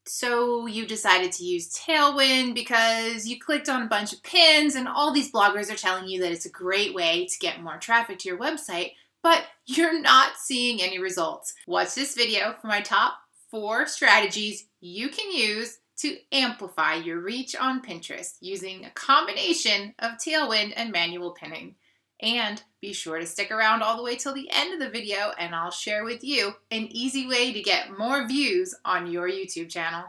So you decided to use Tailwind because you clicked on a bunch of pins and all these bloggers are telling you that it's a great way to get more traffic to your website, but you're not seeing any results. Watch this video for my top 4 strategies you can use to amplify your reach on Pinterest using a combination of Tailwind and manual pinning. And be sure to stick around all the way till the end of the video and I'll share with you an easy way to get more views on your YouTube channel.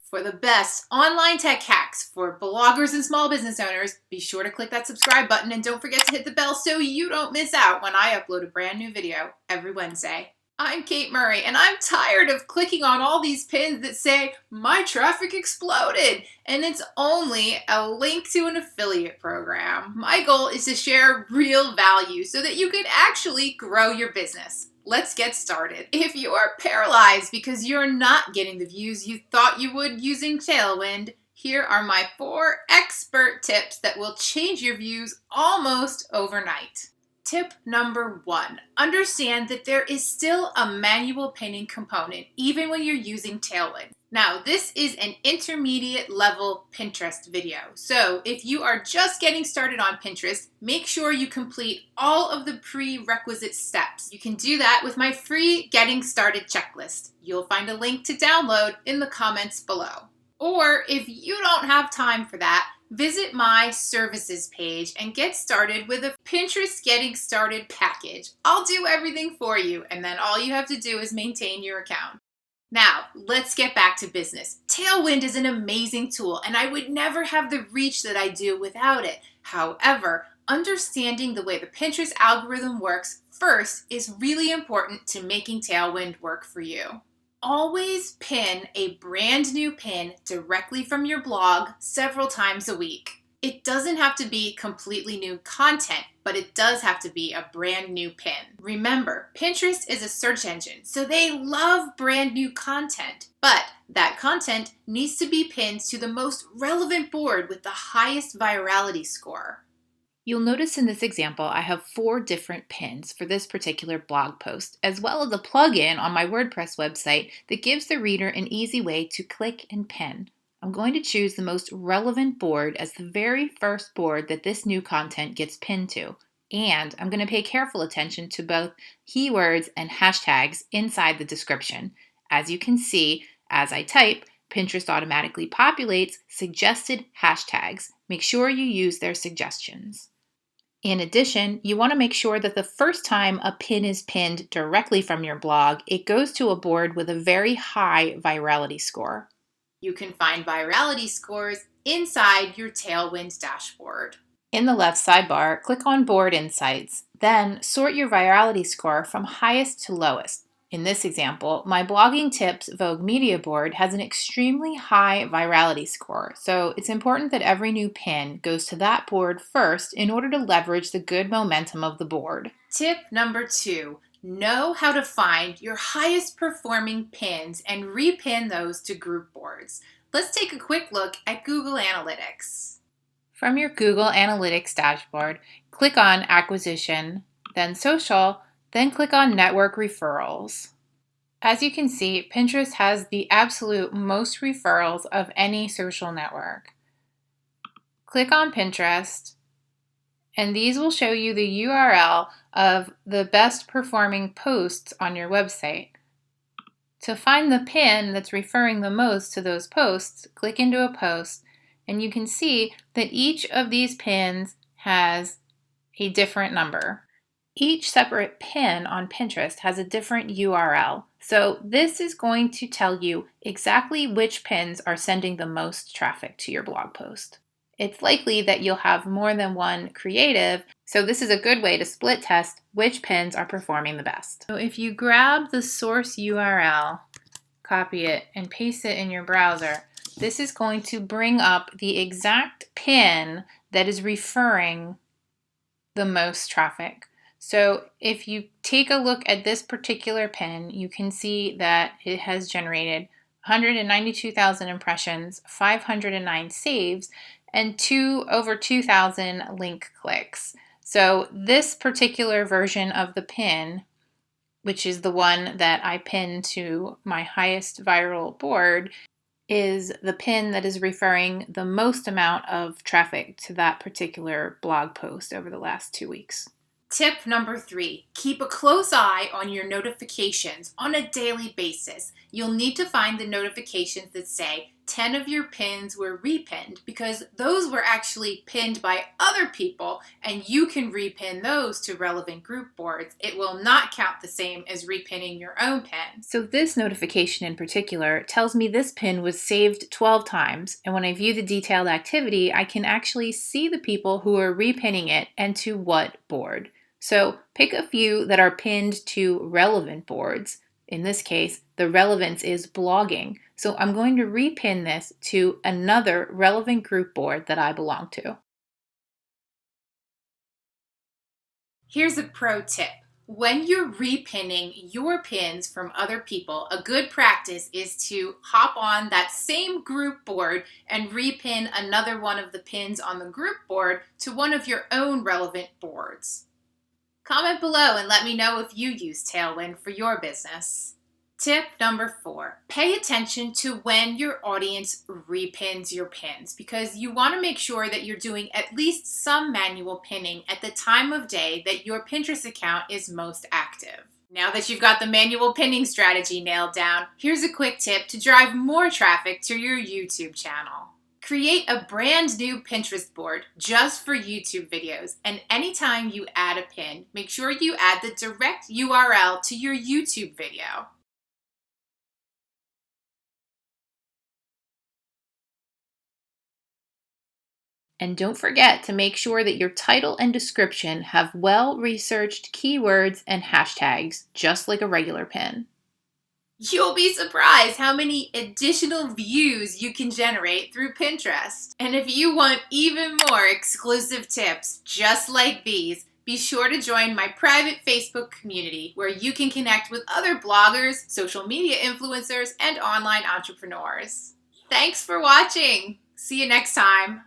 For the best online tech hacks for bloggers and small business owners, be sure to click that subscribe button and don't forget to hit the bell so you don't miss out when I upload a brand new video every Wednesday. I'm Kate Murray, and I'm tired of clicking on all these pins that say, my traffic exploded, and it's only a link to an affiliate program. My goal is to share real value so that you can actually grow your business. Let's get started. If you are paralyzed because you're not getting the views you thought you would using Tailwind, here are my 4 expert tips that will change your views almost overnight. Tip number 1, understand that there is still a manual pinning component even when you're using Tailwind. Now, this is an intermediate level Pinterest video. So if you are just getting started on Pinterest, make sure you complete all of the prerequisite steps. You can do that with my free Getting Started checklist. You'll find a link to download in the comments below. Or if you don't have time for that, visit my services page and get started with a Pinterest Getting Started package. I'll do everything for you, and then all you have to do is maintain your account. Now, let's get back to business. Tailwind is an amazing tool, and I would never have the reach that I do without it. However, understanding the way the Pinterest algorithm works first is really important to making Tailwind work for you. Always pin a brand new pin directly from your blog several times a week. It doesn't have to be completely new content, but it does have to be a brand new pin. Remember, Pinterest is a search engine, so they love brand new content. But that content needs to be pinned to the most relevant board with the highest virality score. You'll notice in this example, I have 4 different pins for this particular blog post, as well as a plugin on my WordPress website that gives the reader an easy way to click and pin. I'm going to choose the most relevant board as the very first board that this new content gets pinned to. And I'm going to pay careful attention to both keywords and hashtags inside the description. As you can see, as I type, Pinterest automatically populates suggested hashtags. Make sure you use their suggestions. In addition, you want to make sure that the first time a pin is pinned directly from your blog, it goes to a board with a very high virality score. You can find virality scores inside your Tailwind dashboard. In the left sidebar, click on Board Insights, then sort your virality score from highest to lowest. In this example, my Blogging Tips Vogue Media Board has an extremely high virality score, so it's important that every new pin goes to that board first in order to leverage the good momentum of the board. Tip number 2, know how to find your highest performing pins and repin those to group boards. Let's take a quick look at Google Analytics. From your Google Analytics dashboard, click on Acquisition, then Social, then click on Network Referrals. As you can see, Pinterest has the absolute most referrals of any social network. Click on Pinterest, and these will show you the URL of the best performing posts on your website. To find the pin that's referring the most to those posts, click into a post, and you can see that each of these pins has a different number. Each separate pin on Pinterest has a different URL, so this is going to tell you exactly which pins are sending the most traffic to your blog post. It's likely that you'll have more than one creative, so this is a good way to split test which pins are performing the best. So if you grab the source URL, copy it, and paste it in your browser, this is going to bring up the exact pin that is referring the most traffic. So if you take a look at this particular pin, you can see that it has generated 192,000 impressions, 509 saves, and over 2,000 link clicks. So this particular version of the pin which is the one that I pin to my highest viral board, is the pin that is referring the most amount of traffic to that particular blog post over the last 2 weeks. Tip number 3, keep a close eye on your notifications on a daily basis. You'll need to find the notifications that say 10 of your pins were repinned, because those were actually pinned by other people and you can repin those to relevant group boards. It will not count the same as repinning your own pin. So this notification in particular tells me this pin was saved 12 times, and when I view the detailed activity, I can actually see the people who are repinning it and to what board. So pick a few that are pinned to relevant boards. In this case, the relevance is blogging. So I'm going to repin this to another relevant group board that I belong to. Here's a pro tip. When you're repinning your pins from other people, a good practice is to hop on that same group board and repin another one of the pins on the group board to one of your own relevant boards. Comment below and let me know if you use Tailwind for your business. Tip number 4, pay attention to when your audience repins your pins, because you want to make sure that you're doing at least some manual pinning at the time of day that your Pinterest account is most active. Now that you've got the manual pinning strategy nailed down, here's a quick tip to drive more traffic to your YouTube channel. Create a brand new Pinterest board just for YouTube videos, and anytime you add a pin, make sure you add the direct URL to your YouTube video. And don't forget to make sure that your title and description have well-researched keywords and hashtags, just like a regular pin. You'll be surprised how many additional views you can generate through Pinterest. And if you want even more exclusive tips just like these, be sure to join my private Facebook community where you can connect with other bloggers, social media influencers, and online entrepreneurs. Thanks for watching. See you next time.